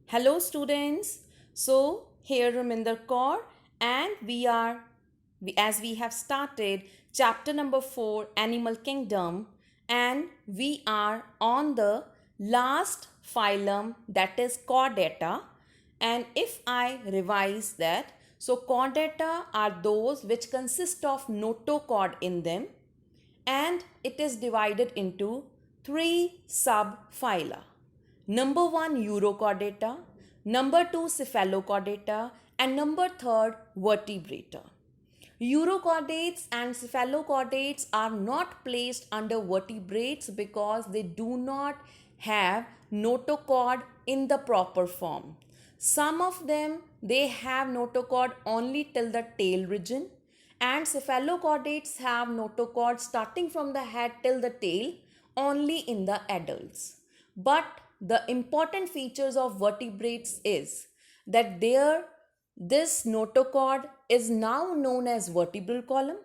Hello students. So here Raminder Kaur and as we have started chapter number 4 Animal Kingdom, and we are on the last phylum, that is Chordata. And if I revise that, so Chordata are those which consist of notochord in them, and it is divided into three subphyla. Number 1 Urochordata, number 2 Cephalochordata, and number 3 Vertebrata. Urochordates and cephalochordates are not placed under vertebrates because they do not have notochord in the proper form. Some of them they have notochord only till the tail region, and cephalochordates have notochord starting from the head till the tail only in the adults. But the important features of vertebrates is that this notochord is now known as vertebral column,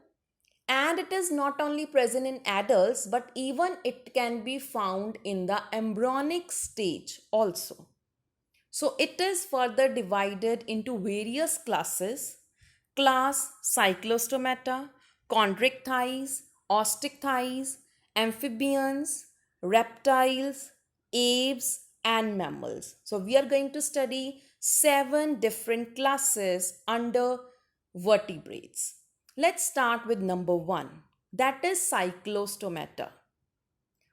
and it is not only present in adults but even it can be found in the embryonic stage also. So it is further divided into various classes: class Cyclostomata, chondrichthyes, osteichthyes, amphibians, reptiles, aves, and mammals. So we are going to study 7 different classes under vertebrates. Let's start with number 1, that is Cyclostomata.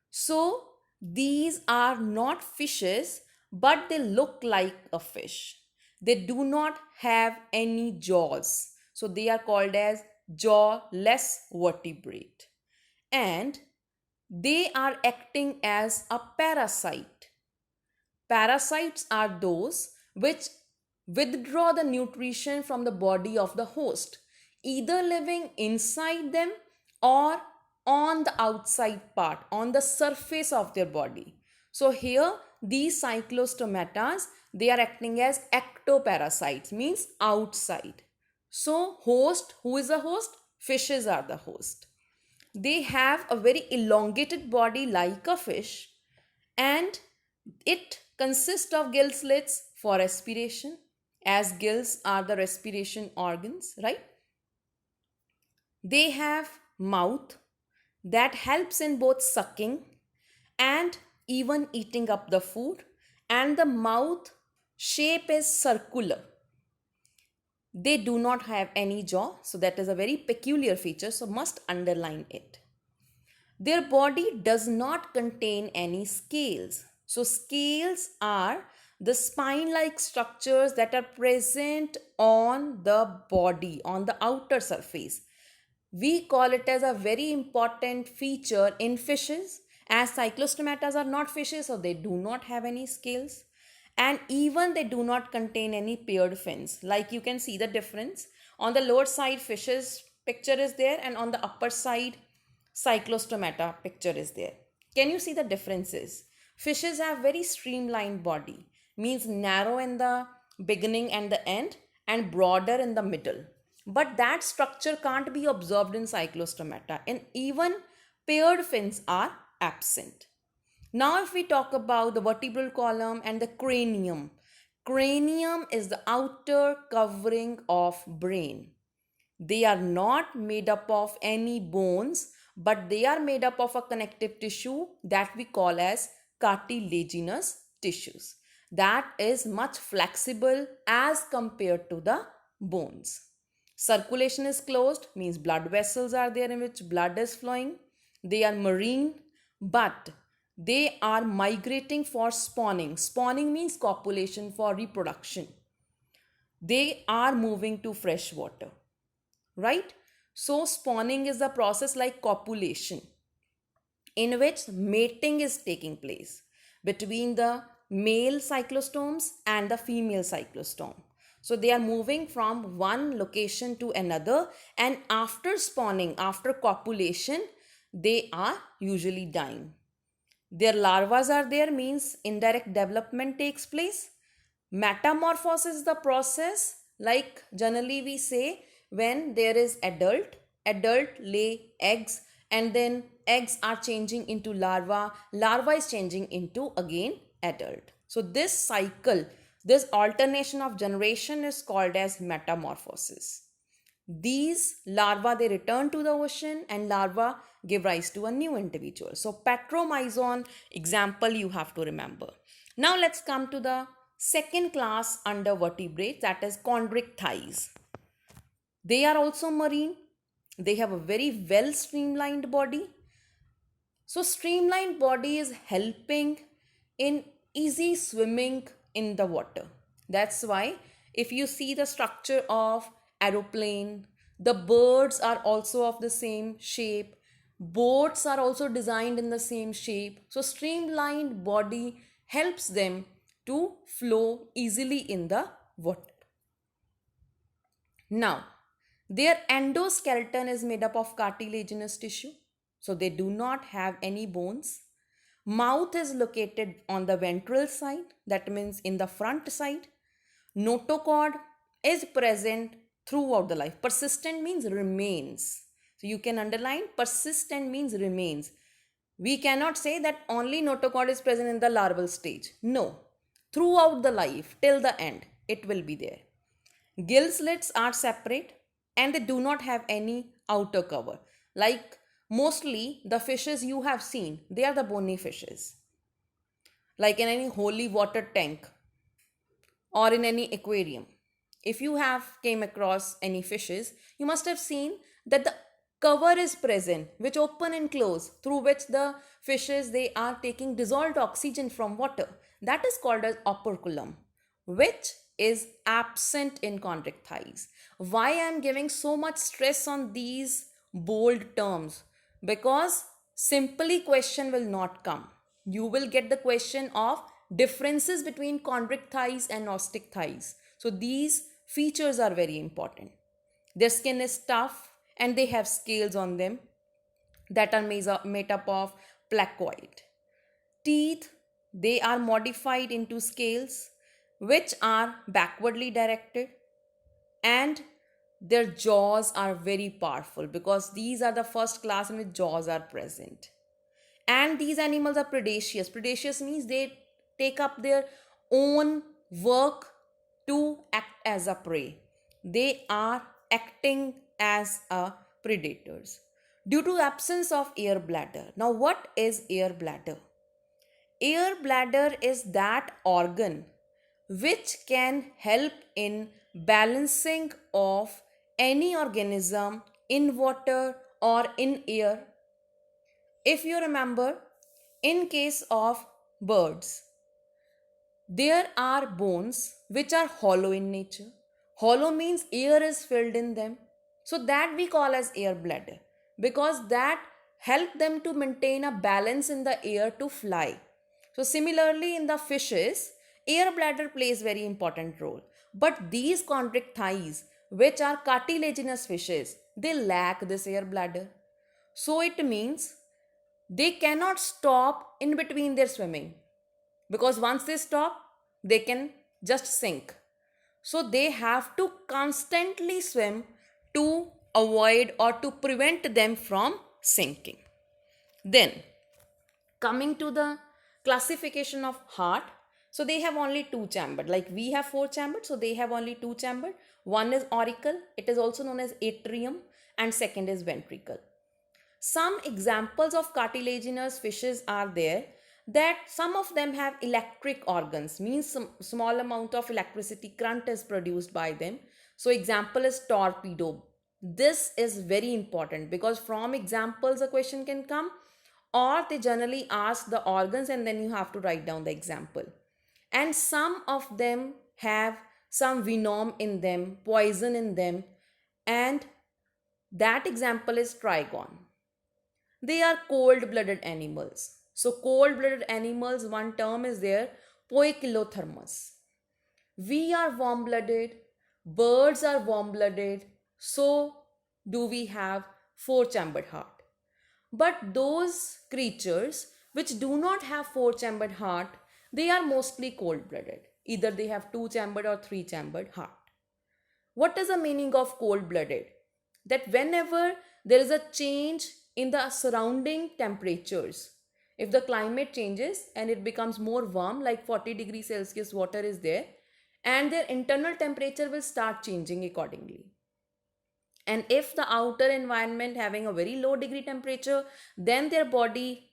So these are not fishes, but they look like a fish. They do not have any jaws. So they are called as jawless vertebrate. And they are acting as a parasite. Parasites are those which withdraw the nutrition from the body of the host, either living inside them or on the outside part, on the surface of their body. So here these cyclostomatas, they are acting as ectoparasites, means outside. So host, who is the host? Fishes are the host. They have a very elongated body like a fish, and it consists of gill slits for respiration, as gills are the respiration organs, right? They have mouth that helps in both sucking and even eating up the food, and the mouth shape is circular. They do not have any jaw, so that is a very peculiar feature, so must underline it. Their body does not contain any scales. So, scales are the spine like structures that are present on the body, on the outer surface. We call it as a very important feature in fishes, as cyclostomatas are not fishes, so they do not have any scales, and even they do not contain any paired fins. Like you can see the difference. On the lower side, fishes picture is there, and on the upper side, cyclostomata picture is there. Can you see the differences? Fishes have very streamlined body, means narrow in the beginning and the end and broader in the middle. But that structure can't be observed in cyclostomata, and even paired fins are absent. Now if we talk about the vertebral column and the cranium. Cranium is the outer covering of brain. They are not made up of any bones, but they are made up of a connective tissue that we call as cartilaginous tissues. That is much flexible as compared to the bones. Circulation is closed, means blood vessels are there in which blood is flowing. They are marine, but they are migrating for spawning. Spawning means copulation, for reproduction. They are moving to fresh water, right? So spawning is the process like copulation, in which mating is taking place between the male cyclostomes and the female cyclostome. So they are moving from one location to another, and after spawning, after copulation, they are usually dying. Their larvas are there, means indirect development takes place. Metamorphosis is the process, like generally we say when there is adult lay eggs, and then eggs are changing into larva is changing into again adult. So this cycle, This alternation of generation is called as metamorphosis. These larvae, they return to the ocean and larvae give rise to a new individual. So petromyzon example you have to remember. Now let's come to the second class under vertebrates, that is chondric thighs. They are also marine. They have a very well streamlined body. So streamlined body is helping in easy swimming in the water. That's why if you see the structure of aeroplane, the birds are also of the same shape. Boats are also designed in the same shape. So streamlined body helps them to flow easily in the water. Now, their endoskeleton is made up of cartilaginous tissue, so they do not have any bones. Mouth is located on the ventral side, that means in the front side. Notochord is present throughout the life. Persistent means remains. So you can underline persistent means remains. We cannot say that only notochord is present in the larval stage. No, throughout the life till the end it will be there. Gill slits are separate and they do not have any outer cover. Like mostly the fishes you have seen, they are the bony fishes. Like in any holy water tank or in any aquarium. If you have came across any fishes, you must have seen that the cover is present which open and close, through which the fishes, they are taking dissolved oxygen from water. That is called as operculum, which is absent in chondric thighs. Why I am giving so much stress on these bold terms? Because simply question will not come. You will get the question of differences between chondric thighs and nostoc thighs. So these features are very important. Their skin is tough and they have scales on them that are made up of placoid. Teeth, they are modified into scales which are backwardly directed, and their jaws are very powerful because these are the first class in which jaws are present. And these animals are predaceous. Predaceous means they take up their own work to act as a prey. They are acting as a predators due to absence of air bladder. Now what is air bladder? Air bladder is that organ which can help in balancing of any organism in water or in air. If you remember, in case of birds, there are bones which are hollow in nature. Hollow means air is filled in them. So that we call as air bladder because that help them to maintain a balance in the air to fly. So similarly in the fishes, air bladder plays very important role. But these chondric thighs, which are cartilaginous fishes, they lack this air bladder. So it means they cannot stop in between their swimming because once they stop, they can just sink. So they have to constantly swim to avoid or to prevent them from sinking. Then, coming to the classification of heart, so they have only two chambered. Like we have four chambered, so they have only two chambered. One is auricle, it is also known as atrium, and second is ventricle. Some examples of cartilaginous fishes are there that some of them have electric organs, means some small amount of electricity current is produced by them. So example is torpedo. This is very important because from examples a question can come, or they generally ask the organs and then you have to write down the example. And some of them have some venom in them, poison in them, and that example is trigon. They are cold-blooded animals. So cold-blooded animals, one term is there, poikilothermus. We are warm-blooded, birds are warm-blooded, so do we have four-chambered heart. But those creatures which do not have four-chambered heart, they are mostly cold-blooded. Either they have two-chambered or three-chambered heart. What is the meaning of cold-blooded? That whenever there is a change in the surrounding temperatures, if the climate changes and it becomes more warm, like 40 degrees Celsius water is there, and their internal temperature will start changing accordingly. And if the outer environment having a very low degree temperature, then their body,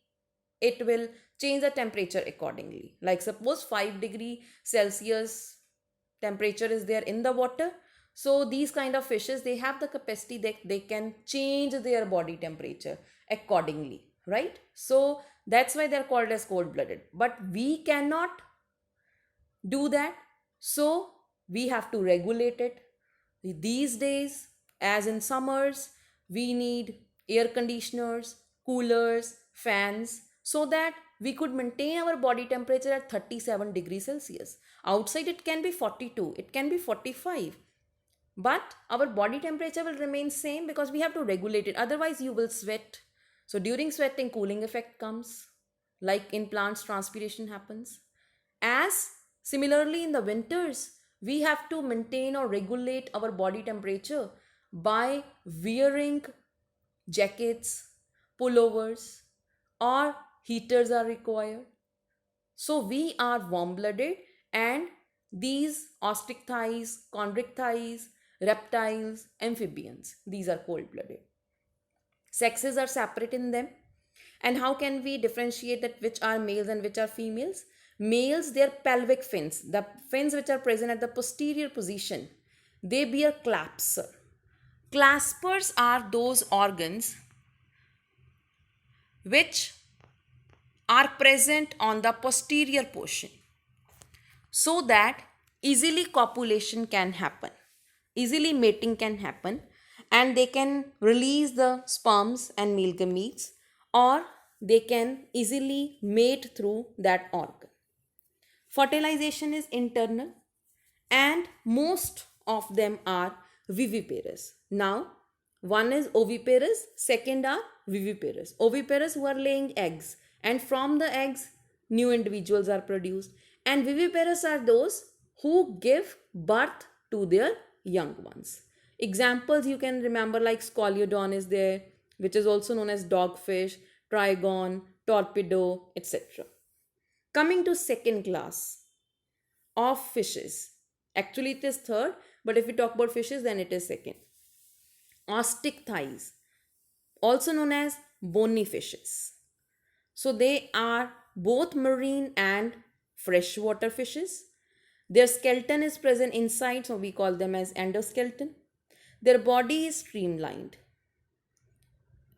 it will change the temperature accordingly. Like suppose 5 degree Celsius temperature is there in the water, so these kind of fishes, they have the capacity that they can change their body temperature accordingly, right? So that's why they're called as cold blooded, but we cannot do that. So we have to regulate it. These days, as in summers, we need air conditioners, coolers, fans, so that we could maintain our body temperature at 37 degrees Celsius. Outside it can be 42, it can be 45, but our body temperature will remain same because we have to regulate it. Otherwise you will sweat. So during sweating, cooling effect comes, like in plants transpiration happens. As similarly in the winters, we have to maintain or regulate our body temperature by wearing jackets, pullovers, or heaters are required. So we are warm blooded, and these osteichthyes, chondrichthyes, reptiles, amphibians, these are cold blooded. Sexes are separate in them. And how can we differentiate that which are males and which are females? Males, their pelvic fins, the fins which are present at the posterior position, they bear clasper. Claspers are those organs which are present on the posterior portion, so that easily copulation can happen, easily mating can happen, and they can release the sperms and male gametes, or they can easily mate through that organ. Fertilization is internal, and most of them are viviparous. Now, one is oviparous, second are viviparous. Oviparous who are laying eggs, and from the eggs, new individuals are produced. And viviparous are those who give birth to their young ones. Examples you can remember, like Scoliodon is there, which is also known as dogfish, trigon, torpedo, etc. Coming to second class of fishes. Actually, it is third, but if we talk about fishes, then it is second. Osteichthyes, also known as bony fishes. So they are both marine and freshwater fishes. Their skeleton is present inside, so we call them as endoskeleton. Their body is streamlined,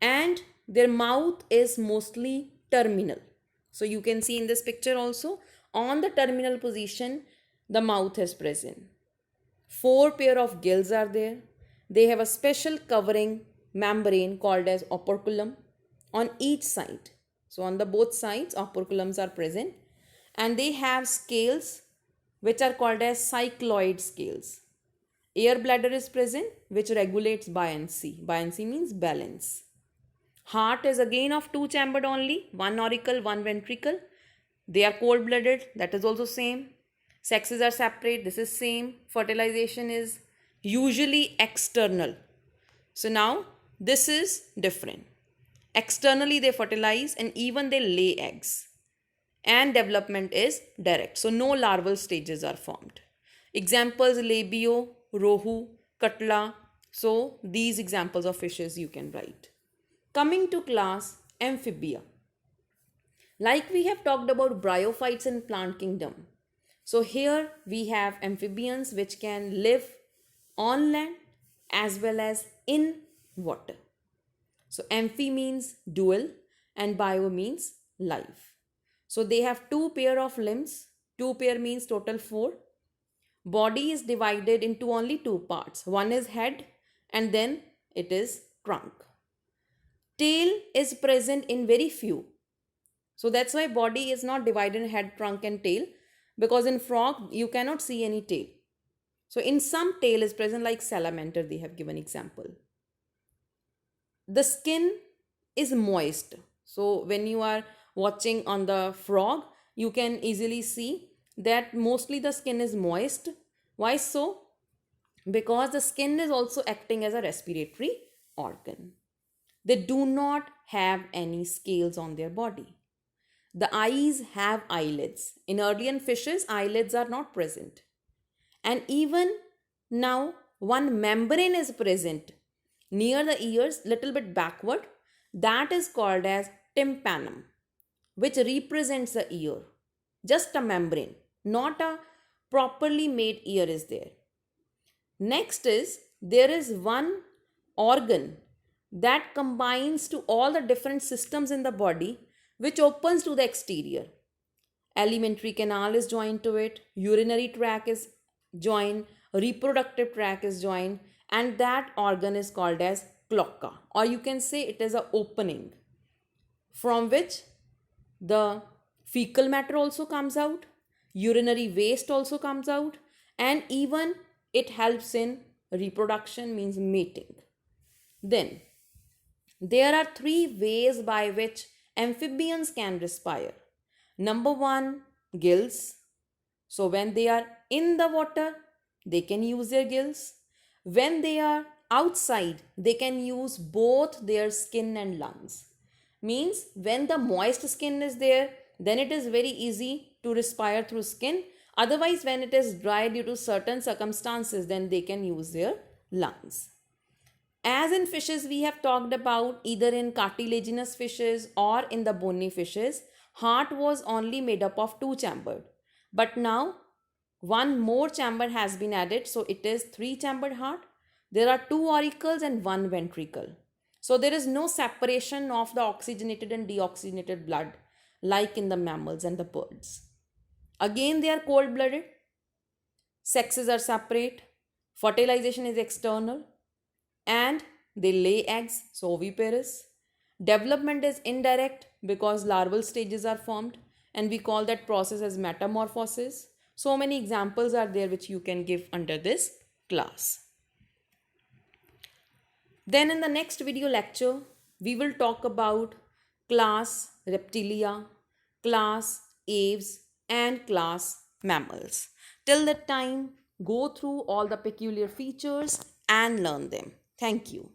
and their mouth is mostly terminal. So you can see in this picture also, on the terminal position, the mouth is present. 4 pair of gills are there. They have a special covering membrane called as operculum on each side. So on the both sides, operculums are present, and they have scales which are called as cycloid scales. Air bladder is present, which regulates buoyancy. Buoyancy means balance. Heart is again of 2 chambered only, 1 auricle, 1 ventricle. They are cold blooded, that is also same. Sexes are separate, this is same. Fertilization is usually external. So now this is different. Externally they fertilize, and even they lay eggs. And development is direct. So no larval stages are formed. Examples: labio, rohu, katla. So these examples of fishes you can write. Coming to class amphibia. Like we have talked about bryophytes in plant kingdom. So here we have amphibians which can live on land as well as in water. So amphi means dual and bio means life. So they have 2 pair of limbs. 2 pair means total 4. Body is divided into only 2 parts. One is head, and then it is trunk. Tail is present in very few. So that's why body is not divided in head, trunk and tail, because in frog you cannot see any tail. So in some tail is present, like salamander they have given example. The skin is moist. So when you are watching on the frog, you can easily see that mostly the skin is moist. Why so? Because the skin is also acting as a respiratory organ. They do not have any scales on their body. The eyes have eyelids. In earlier fishes, eyelids are not present. And even now, one membrane is present near the ears, little bit backward. That is called as tympanum, which represents the ear. Just a membrane, not a properly made ear is there. Next is there is one organ that combines to all the different systems in the body, which opens to the exterior. Alimentary canal is joined to it, urinary tract is joined, reproductive tract is joined, and that organ is called as cloaca, or you can say it is a opening from which the fecal matter also comes out, urinary waste also comes out, and even it helps in reproduction, means mating. Then there are three ways by which amphibians can respire. Number one, gills. So when they are in the water, they can use their gills. When they are outside, they can use both their skin and lungs. Means when the moist skin is there, then it is very easy to respire through skin. Otherwise, when it is dry due to certain circumstances, then they can use their lungs. As in fishes, we have talked about either in cartilaginous fishes or in the bony fishes, heart was only made up of two chambers. But now one more chamber has been added, so it is three-chambered heart. There are two auricles and one ventricle. So there is no separation of the oxygenated and deoxygenated blood like in the mammals and the birds. Again, they are cold-blooded. Sexes are separate. Fertilization is external. And they lay eggs, so oviparous. Development is indirect because larval stages are formed, and we call that process as metamorphosis. So many examples are there which you can give under this class. Then in the next video lecture, we will talk about class Reptilia, class Aves, and class Mammals. Till that time, go through all the peculiar features and learn them. Thank you.